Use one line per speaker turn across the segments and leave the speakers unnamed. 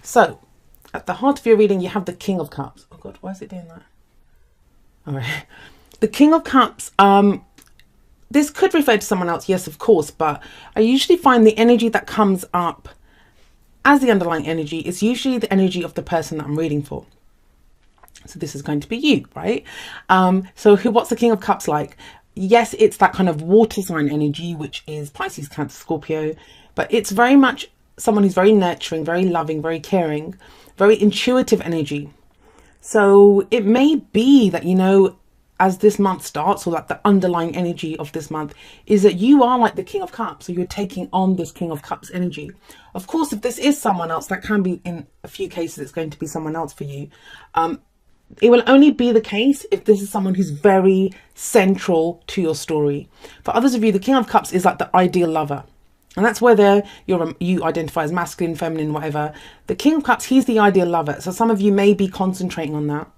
So at the heart of your reading, you have the King of Cups. Oh God, why is it doing that? All right. The King of Cups, this could refer to someone else, yes, of course, but I usually find the energy that comes up as the underlying energy is usually the energy of the person that I'm reading for. So this is going to be you, right? What's the King of Cups like? Yes, it's that kind of water sign energy, which is Pisces, Cancer, Scorpio, but it's very much someone who's very nurturing, very loving, very caring, very intuitive energy. So it may be that, you know, as this month starts, or like the underlying energy of this month is that you are like the King of Cups. So you're taking on this King of Cups energy. Of course, if this is someone else, that can be, in a few cases, it's going to be someone else for you. It will only be the case if this is someone who's very central to your story. For others of you, the King of Cups is like the ideal lover. And that's whether you identify as masculine, feminine, whatever. The King of Cups, he's the ideal lover. So some of you may be concentrating on that.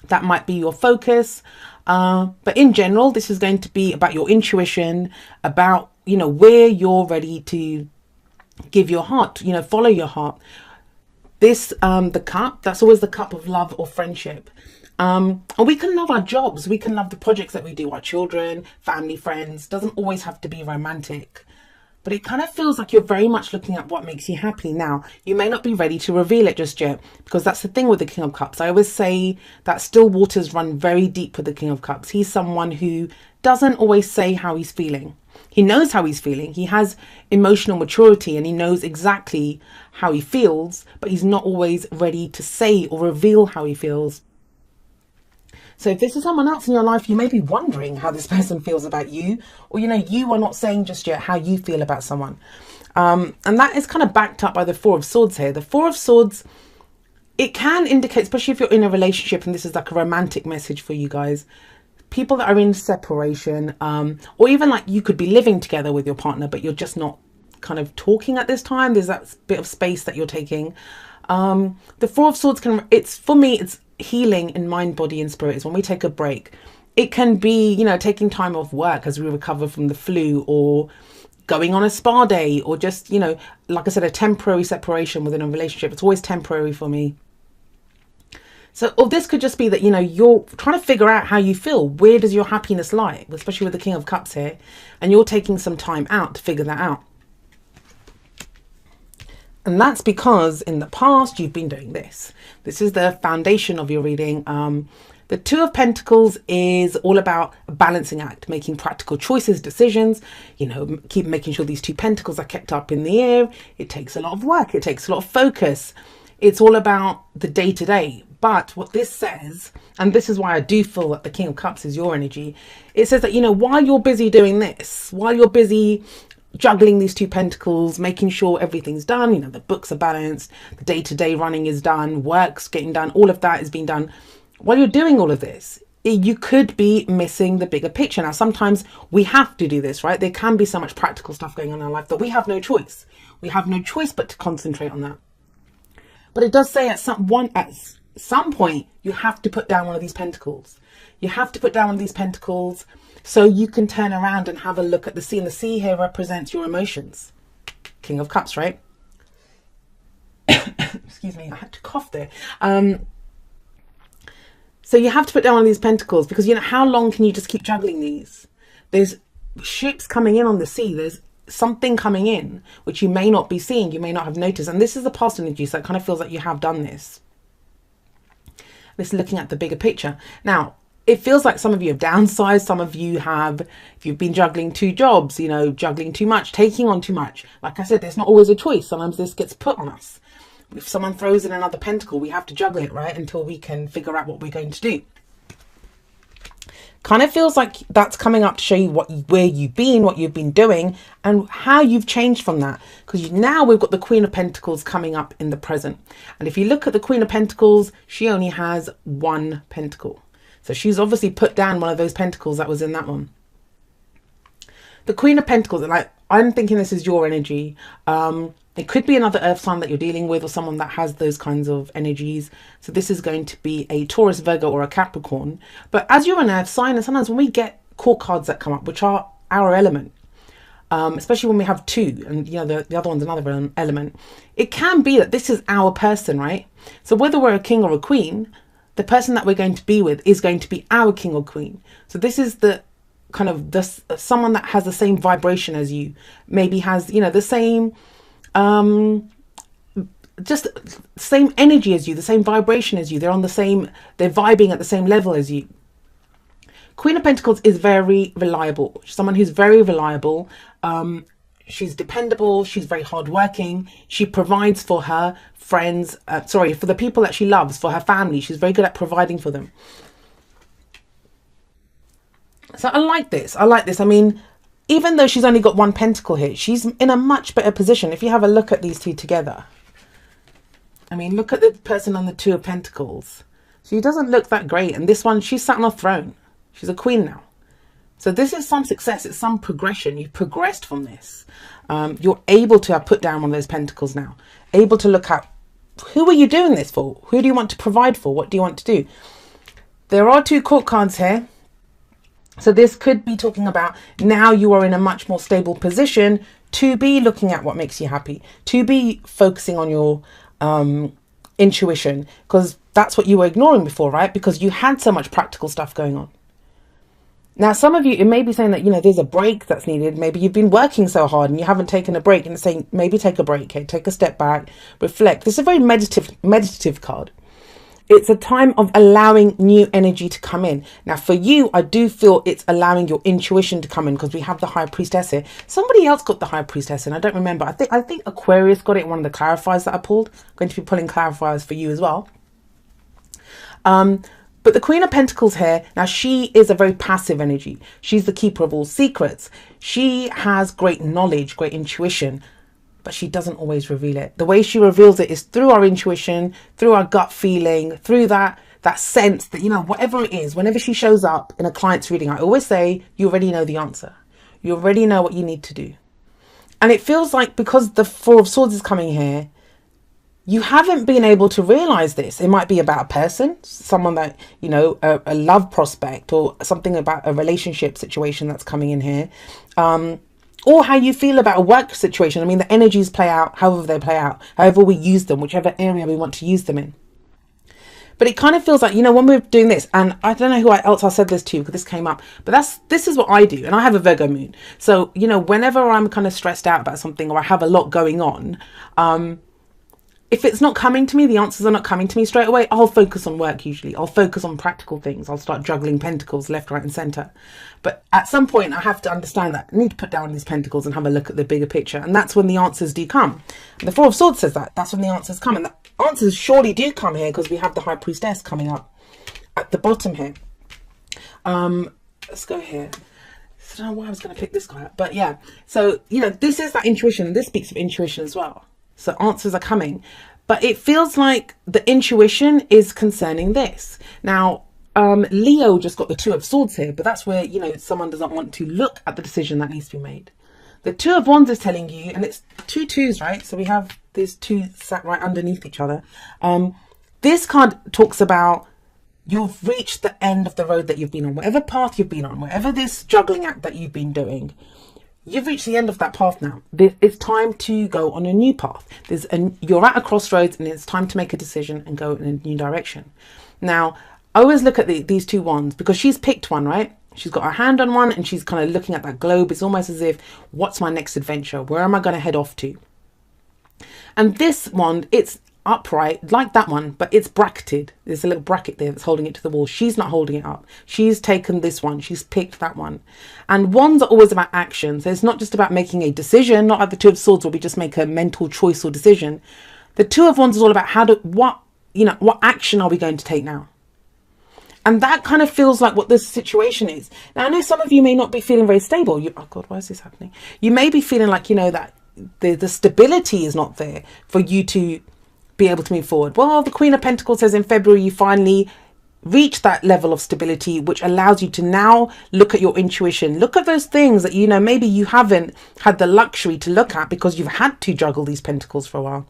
That might be your focus. But in general, this is going to be about your intuition, about, you know, where you're ready to give your heart, you know, follow your heart. This, the cup, that's always the cup of love or friendship. And we can love our jobs. We can love the projects that we do, our children, family, friends. Doesn't always have to be romantic. But it kind of feels like you're very much looking at what makes you happy. Now, you may not be ready to reveal it just yet, because that's the thing with the King of Cups. I always say that still waters run very deep with the King of Cups. He's someone who doesn't always say how he's feeling. He knows how he's feeling. He has emotional maturity and he knows exactly how he feels, but he's not always ready to say or reveal how he feels. So if this is someone else in your life, you may be wondering how this person feels about you, or, you know, you are not saying just yet how you feel about someone. And that is kind of backed up by the Four of Swords here. The Four of Swords, it can indicate, especially if you're in a relationship, and this is like a romantic message for you guys, people that are in separation, or even like you could be living together with your partner, but you're just not kind of talking at this time. There's that bit of space that you're taking. The Four of Swords for me, it's healing in mind, body and spirit. Is when we take a break. It can be, you know, taking time off work as we recover from the flu, or going on a spa day, or just, you know, like I said, a temporary separation within a relationship. It's always temporary for me. So, or this could just be that, you know, you're trying to figure out how you feel. Where does your happiness lie? Especially with the King of Cups here. And you're taking some time out to figure that out. And that's because in the past, you've been doing this. This is the foundation of your reading. The Two of Pentacles is all about a balancing act, making practical choices, decisions, you know, keep making sure these two pentacles are kept up in the air. It takes a lot of work. It takes a lot of focus. It's all about the day to day. But what this says, and this is why I do feel that the King of Cups is your energy, it says that, you know, while you're busy doing this, while you're busy juggling these two pentacles, making sure everything's done, you know, the books are balanced, the day-to-day running is done, work's getting done, all of that is being done. While you're doing all of this, you could be missing the bigger picture. Now, sometimes we have to do this, right? There can be so much practical stuff going on in our life that we have no choice. We have no choice but to concentrate on that. But it does say at some point, you have to put down one of these pentacles. You have to put down one of these pentacles so you can turn around and have a look at the sea. And the sea here represents your emotions. King of Cups, right? Excuse me, I had to cough there. So you have to put down one of these pentacles, because, you know, how long can you just keep juggling these? There's ships coming in on the sea. There's something coming in, which you may not be seeing. You may not have noticed. And this is the past energy. So it kind of feels like you have done this. This is looking at the bigger picture. Now, it feels like some of you have downsized. Some of you have, if you've been juggling two jobs, you know, juggling too much, taking on too much. Like I said, there's not always a choice. Sometimes this gets put on us. If someone throws in another pentacle, we have to juggle it, right? Until we can figure out what we're going to do. Kind of feels like that's coming up to show you where you've been, what you've been doing, and how you've changed from that. Because now we've got the Queen of Pentacles coming up in the present. And if you look at the Queen of Pentacles, she only has one pentacle. So she's obviously put down one of those pentacles that was in that one. The Queen of Pentacles, like, I'm thinking this is your energy. It could be another earth sign that you're dealing with, or someone that has those kinds of energies. So this is going to be a Taurus, Virgo, or a Capricorn. But as you're an earth sign, and sometimes when we get core cards that come up, which are our element, especially when we have two, and you know the other one's another element. It can be that this is our person, right? So whether we're a king or a queen, the person that we're going to be with is going to be our king or queen. So this is the kind of this someone that has the same vibration as you, maybe has, you know, the same just same energy as you, the same vibration as you. They're on the same, they're vibing at the same level as you. Queen of Pentacles is very reliable. Someone who's very reliable. She's dependable. She's very hardworking. She provides for her friends, for the people that she loves, for her family. She's very good at providing for them. So I like this. I like this. I mean, even though she's only got one pentacle here, she's in a much better position. If you have a look at these two together, I mean, look at the person on the Two of Pentacles. She doesn't look that great. And this one, she's sat on a throne. She's a queen now. So this is some success. It's some progression. You've progressed from this. You're able to have put down one of those pentacles now. Able to look at, who are you doing this for? Who do you want to provide for? What do you want to do? There are two court cards here. So this could be talking about now you are in a much more stable position to be looking at what makes you happy. To be focusing on your intuition. Because that's what you were ignoring before, right? Because you had so much practical stuff going on. Now, some of you, it may be saying that, you know, there's a break that's needed. Maybe you've been working so hard and you haven't taken a break, and it's saying maybe take a break, okay? Take a step back, reflect. This is a very meditative card. It's a time of allowing new energy to come in. Now, for you, I do feel it's allowing your intuition to come in, because we have the High Priestess here. Somebody else got the High Priestess in. I don't remember. I think Aquarius got it, one of the clarifiers that I pulled. I'm going to be pulling clarifiers for you as well. But the Queen of Pentacles here, now she is a very passive energy. She's the keeper of all secrets. She has great knowledge, great intuition, but she doesn't always reveal it. The way she reveals it is through our intuition, through our gut feeling, through that sense that, you know, whatever it is, whenever she shows up in a client's reading, I always say, you already know the answer. You already know what you need to do. And it feels like, because the Four of Swords is coming here, you haven't been able to realize this. It might be about a person, someone that, you know, a love prospect, or something about a relationship situation that's coming in here. Or how you feel about a work situation. I mean, the energies play out however they play out, however we use them, whichever area we want to use them in. But it kind of feels like, you know, when we're doing this, and I don't know who else I said this to, because this came up, but this is what I do. And I have a Virgo moon. So, you know, whenever I'm kind of stressed out about something, or I have a lot going on, if it's not coming to me, the answers are not coming to me straight away, I'll focus on work usually. I'll focus on practical things. I'll start juggling pentacles left, right and centre. But at some point, I have to understand that I need to put down these pentacles and have a look at the bigger picture. And that's when the answers do come. And the Four of Swords says that. That's when the answers come. And the answers surely do come here, because we have the High Priestess coming up at the bottom here. Let's go here. I don't know why I was going to pick this guy up. But yeah. So, you know, this is that intuition. This speaks of intuition as well. So answers are coming, but it feels like the intuition is concerning this. Now, Leo just got the Two of Swords here, but that's where, you know, someone doesn't want to look at the decision that needs to be made. The Two of Wands is telling you, and it's two twos, right? So we have these two sat right underneath each other. This card talks about you've reached the end of the road that you've been on, whatever path you've been on, whatever this juggling act that you've been doing. You've reached the end of that path now. It's time to go on a new path. You're at a crossroads, and it's time to make a decision and go in a new direction. Now, I always look at these two wands, because she's picked one, right? She's got her hand on one, and she's kind of looking at that globe. It's almost as if, what's my next adventure? Where am I going to head off to? And this wand, it's upright like that one, but it's bracketed. There's a little bracket there that's holding it to the wall. She's not holding it up. She's taken this one. She's picked that one. And wands are always about action. So it's not just about making a decision, not like the Two of Swords where we just make a mental choice or decision. The Two of Wands is all about what action are we going to take now? And that kind of feels like what this situation is. Now, I know some of you may not be feeling very stable. Oh God, why is this happening? You may be feeling like, you know, that the stability is not there for you to be able to move forward. Well, the Queen of Pentacles says in February you finally reach that level of stability, which allows you to now look at your intuition. Look at those things that, you know, maybe you haven't had the luxury to look at because you've had to juggle these pentacles for a while.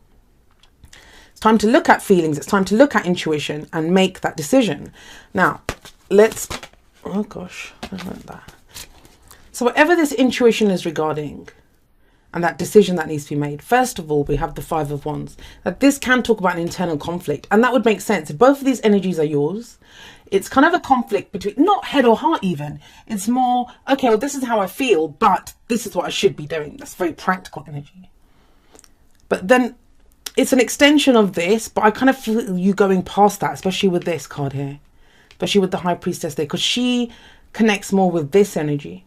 It's time to look at feelings. It's time to look at intuition and make that decision. Now, oh gosh, I don't like that. So whatever this intuition is regarding, and that decision that needs to be made, first of all, we have the Five of Wands. That this can talk about an internal conflict. And that would make sense. If both of these energies are yours, it's kind of a conflict between, not head or heart even. It's more, okay, well, this is how I feel, but this is what I should be doing. That's very practical energy. But then it's an extension of this, but I kind of feel you going past that, especially with this card here. Especially with the High Priestess there, because she connects more with this energy,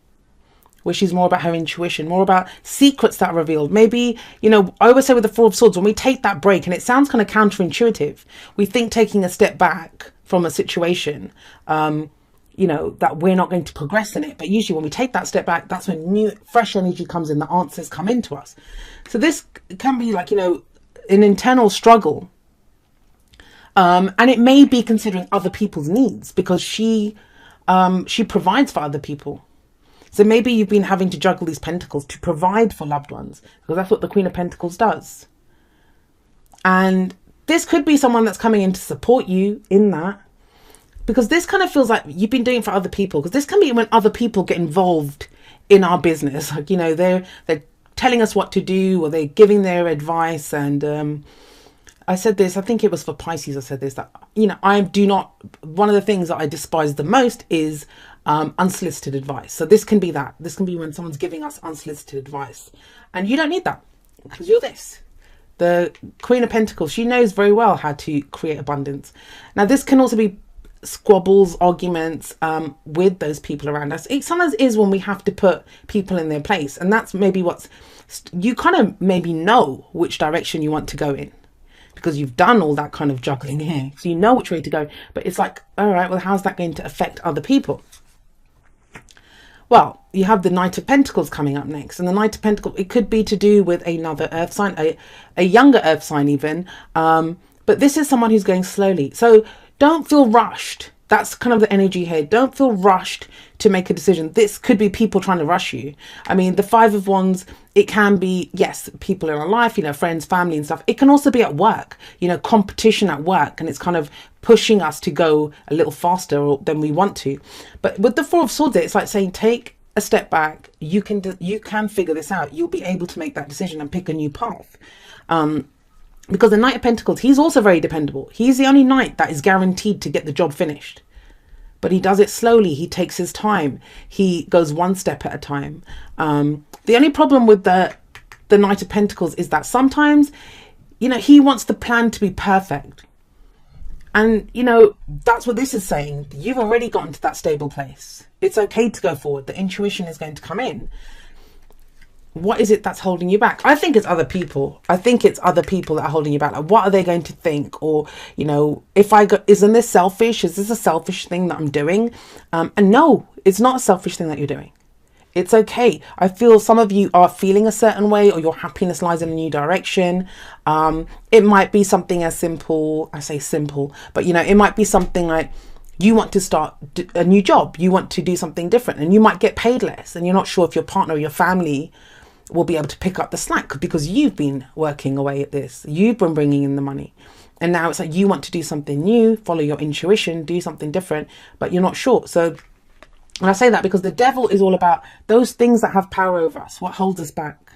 where she's more about her intuition, more about secrets that are revealed. Maybe, you know, I always say with the Four of Swords, when we take that break, and it sounds kind of counterintuitive, we think taking a step back from a situation, you know, that we're not going to progress in it. But usually when we take that step back, that's when new, fresh energy comes in, the answers come into us. So this can be like, you know, an internal struggle. And it may be considering other people's needs, because she provides for other people. So maybe you've been having to juggle these pentacles to provide for loved ones, because that's what the Queen of Pentacles does. And this could be someone that's coming in to support you in that, because this kind of feels like you've been doing it for other people, because this can be when other people get involved in our business. Like, you know, they're telling us what to do, or they're giving their advice. And I said this, I think it was for Pisces, I said this, that, you know, one of the things that I despise the most is unsolicited advice. So this can be that. This can be when someone's giving us unsolicited advice. And you don't need that, because you're this. The Queen of Pentacles, she knows very well how to create abundance. Now, this can also be squabbles, arguments with those people around us. It sometimes is when we have to put people in their place. And that's maybe you kind of maybe know which direction you want to go in, because you've done all that kind of juggling here. So you know which way to go. But it's like, all right, well, how's that going to affect other people? Well, you have the Knight of Pentacles coming up next. And the Knight of Pentacles, it could be to do with another earth sign, a younger earth sign even. But this is someone who's going slowly. So don't feel rushed. That's kind of the energy here. Don't feel rushed to make a decision. This could be people trying to rush you. I mean, the Five of Wands, it can be, yes, people in our life, you know, friends, family and stuff. It can also be at work, you know, competition at work. And it's kind of pushing us to go a little faster than we want to. But with the Four of Swords, it's like saying, take a step back. You can figure this out. You'll be able to make that decision and pick a new path. Because the Knight of Pentacles, he's also very dependable. He's the only knight that is guaranteed to get the job finished. But he does it slowly. He takes his time. He goes one step at a time. The only problem with the Knight of Pentacles is that sometimes, you know, he wants the plan to be perfect. And, you know, that's what this is saying. You've already gotten to that stable place. It's okay to go forward. The intuition is going to come in. What is it that's holding you back? I think it's other people. I think it's other people that are holding you back. Like, what are they going to think? Or, you know, isn't this selfish? Is this a selfish thing that I'm doing? And no, it's not a selfish thing that you're doing. It's okay. I feel some of you are feeling a certain way, or your happiness lies in a new direction. It might be something as simple, I say simple, but, you know, it might be something like you want to start a new job. You want to do something different, and you might get paid less, and you're not sure if your partner or your family will be able to pick up the slack, because you've been working away at this. You've been bringing in the money. And now it's like you want to do something new, follow your intuition, do something different, but you're not sure. So, and I say that because the devil is all about those things that have power over us, what holds us back.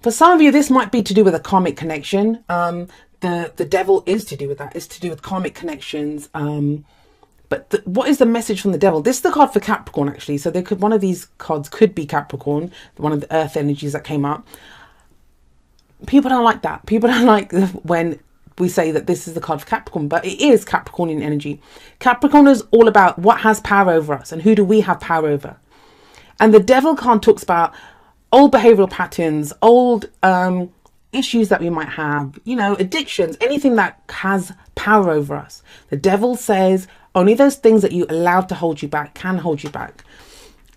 For some of you, this might be to do with a karmic connection. The devil is to do with that. It's to do with karmic connections. But what is the message from the devil? This is the card for Capricorn, actually. So one of these cards could be Capricorn, one of the earth energies that came up. People don't like that. People don't like when we say that this is the card for Capricorn, but it is Capricornian energy. Capricorn is all about what has power over us and who do we have power over. And the devil card talks about old behavioral patterns, old issues that we might have, you know, addictions, anything that has power over us. The devil says only those things that you allowed to hold you back can hold you back.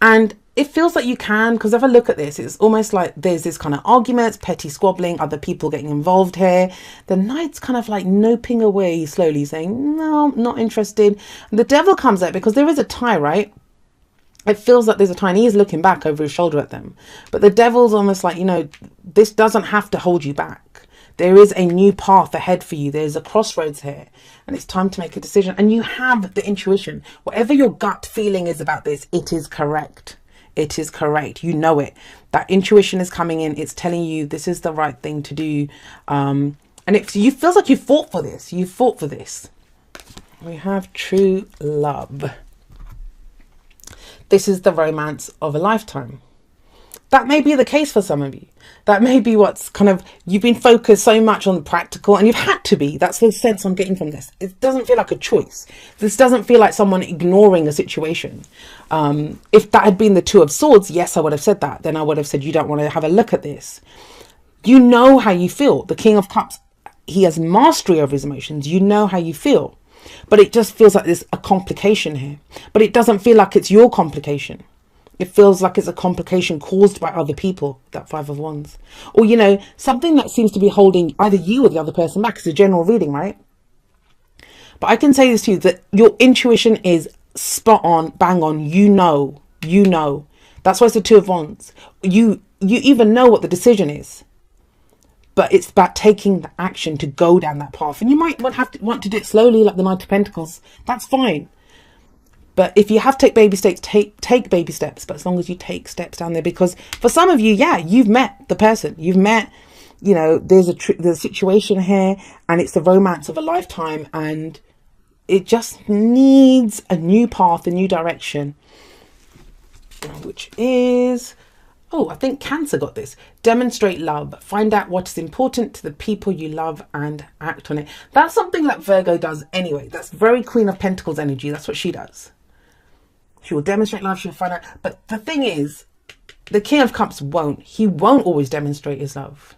And it feels like you can, because if I look at this, it's almost like there's this kind of arguments, petty squabbling, other people getting involved here. The knight's kind of like noping away slowly, saying, no, not interested. And the devil comes out because there is a tie, right? It feels like there's a tie, and he's looking back over his shoulder at them. But the devil's almost like, you know, this doesn't have to hold you back. There is a new path ahead for you. There's a crossroads here, and it's time to make a decision. And you have the intuition. Whatever your gut feeling is about this, it is correct. It is correct. You know it. That intuition is coming in. It's telling you this is the right thing to do. And you feels like you fought for this. You fought for this. We have true love. This is the romance of a lifetime. That may be the case for some of you. That may be what's kind of, you've been focused so much on the practical, and you've had to be. That's the sense I'm getting from this. It doesn't feel like a choice. This doesn't feel like someone ignoring a situation. If that had been the Two of Swords, yes, I would have said that. Then I would have said, you don't want to have a look at this. You know how you feel. The King of Cups, he has mastery over his emotions. You know how you feel. But it just feels like there's a complication here. But it doesn't feel like it's your complication. It feels like it's a complication caused by other people, that Five of Wands. Or, you know, something that seems to be holding either you or the other person back. It's a general reading, right? But I can say this to you, that your intuition is spot on, bang on. You know. That's why it's the Two of Wands. You even know what the decision is. But it's about taking the action to go down that path. And you might want to do it slowly, like the Knight of Pentacles. That's fine. But if you have to take baby steps, take baby steps. But as long as you take steps down there, because for some of you, yeah, you've met the person. You've met, you know, there's a situation here, and it's the romance of a lifetime, and it just needs a new path, a new direction, which is, oh, I think Cancer got this. Demonstrate love. Find out what is important to the people you love and act on it. That's something that Virgo does anyway. That's very Queen of Pentacles energy. That's what she does. She will demonstrate love. She will find out. But the thing is, the King of Cups won't. He won't always demonstrate his love.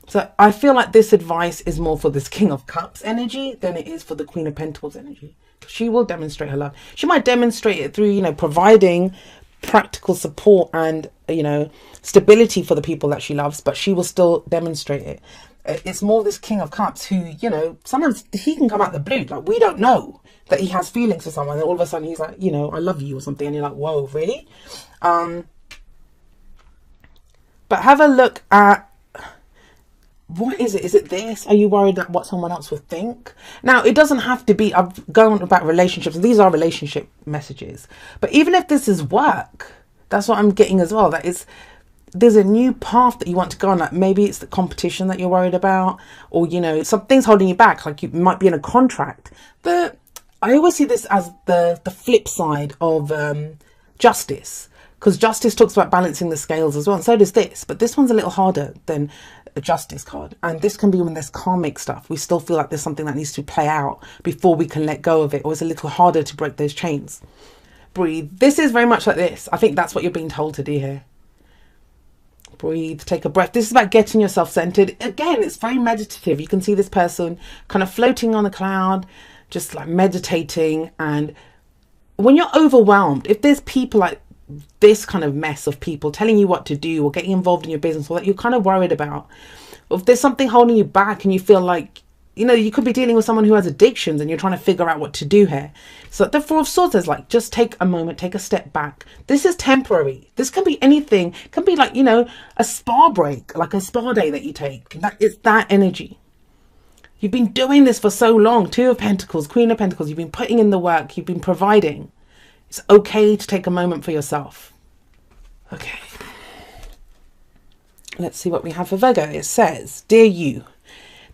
So I feel like this advice is more for this King of Cups energy than it is for the Queen of Pentacles energy. She will demonstrate her love. She might demonstrate it through, you know, providing practical support and, you know, stability for the people that she loves, but she will still demonstrate it. It's more this King of Cups who, you know, sometimes he can come out the blue. Like, we don't know that he has feelings for someone, and all of a sudden he's like, you know, I love you or something, and you're like, whoa, really? But have a look at, what is it? Is it this? Are you worried that what someone else would think? Now, it doesn't have to be, I've gone about relationships. These are relationship messages. But even if this is work, that's what I'm getting as well. That is, there's a new path that you want to go on. Like maybe it's the competition that you're worried about, or, you know, something's holding you back. Like you might be in a contract. But I always see this as the flip side of justice. Because justice talks about balancing the scales as well. And so does this. But this one's a little harder than a justice card. And this can be when there's karmic stuff. We still feel like there's something that needs to play out before we can let go of it. Or it's a little harder to break those chains. Breathe. This is very much like this. I think that's what you're being told to do here. Breathe. Take a breath. This is about getting yourself centered. Again, it's very meditative. You can see this person kind of floating on a cloud, just like meditating. And when you're overwhelmed, if there's people like this kind of mess of people telling you what to do or getting involved in your business or that you're kind of worried about, or if there's something holding you back and you feel like, you know, you could be dealing with someone who has addictions and you're trying to figure out what to do here. So the Four of Swords is like, just take a moment, take a step back. This is temporary. This can be anything. It can be like, you know, a spa break, like a spa day that you take. That is that energy. You've been doing this for so long. Two of Pentacles, Queen of Pentacles. You've been putting in the work. You've been providing. It's okay to take a moment for yourself. Okay. Let's see what we have for Virgo. It says, dear you,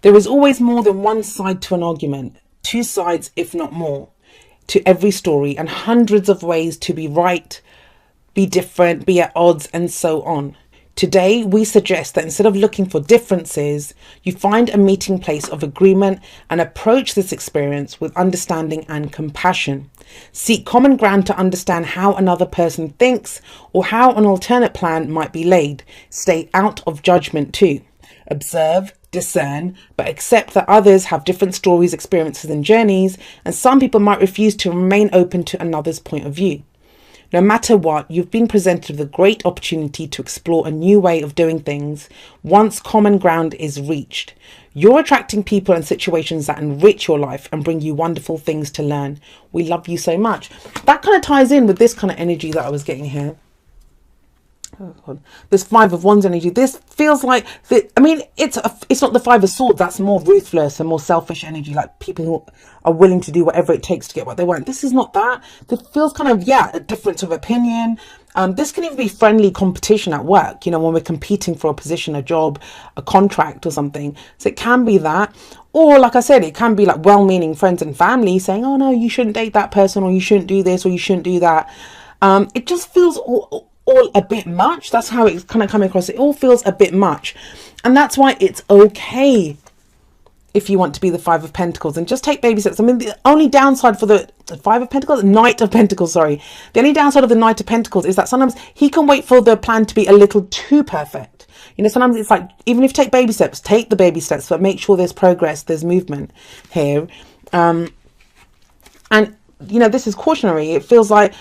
there is always more than one side to an argument. Two sides, if not more, to every story, and hundreds of ways to be right, be different, be at odds, and so on. Today, we suggest that instead of looking for differences, you find a meeting place of agreement and approach this experience with understanding and compassion. Seek common ground to understand how another person thinks or how an alternate plan might be laid. Stay out of judgment too. Observe, discern, but accept that others have different stories, experiences, and journeys, and some people might refuse to remain open to another's point of view. No matter what, you've been presented with a great opportunity to explore a new way of doing things once common ground is reached. You're attracting people and situations that enrich your life and bring you wonderful things to learn. We love you so much. That kind of ties in with this kind of energy that I was getting here. Oh God. This Five of Wands energy. This feels like I mean, it's not the Five of Swords. That's more ruthless and more selfish energy. Like people who are willing to do whatever it takes to get what they want. This is not that. This feels kind of, yeah, a difference of opinion. This can even be friendly competition at work. You know, when we're competing for a position, a job, a contract, or something. So it can be that. Or like I said, it can be like well-meaning friends and family saying, "Oh no, you shouldn't date that person, or you shouldn't do this, or you shouldn't do that." It just feels all a bit much. That's how it's kind of coming across. It all feels a bit much, and that's why it's okay if you want to be the Five of Pentacles and just take baby steps. I mean, the only downside for the Five of Pentacles, Knight of Pentacles, sorry, the only downside of the Knight of Pentacles is that sometimes he can wait for the plan to be a little too perfect. You know, sometimes it's like, even if you take baby steps, take the baby steps, but make sure there's progress, there's movement here. And you know, this is cautionary. It feels like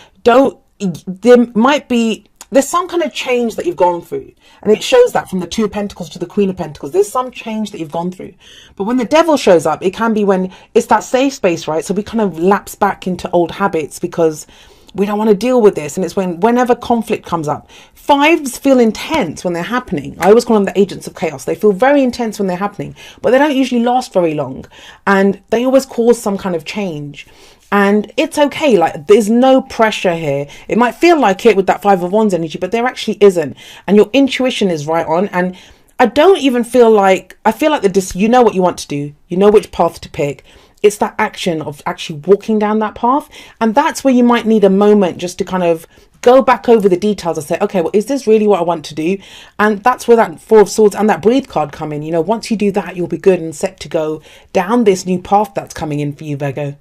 there's some kind of change that you've gone through, and it shows that from the Two of Pentacles to the Queen of Pentacles. There's some change that you've gone through, but when the Devil shows up, it can be when it's that safe space, right? So we kind of lapse back into old habits because we don't want to deal with this. And it's whenever conflict comes up. Fives feel intense when they're happening. I always call them the agents of chaos. They feel very intense when they're happening, but they don't usually last very long, and they always cause some kind of change. And it's okay. Like, there's no pressure here. It might feel like it with that Five of Wands energy, but there actually isn't. And your intuition is right on. And I don't even feel like, I feel like you know what you want to do. You know which path to pick. It's that action of actually walking down that path. And that's where you might need a moment just to kind of go back over the details and say, okay, well, is this really what I want to do? And that's where that Four of Swords and that Breathe card come in. You know, once you do that, you'll be good and set to go down this new path that's coming in for you, Virgo.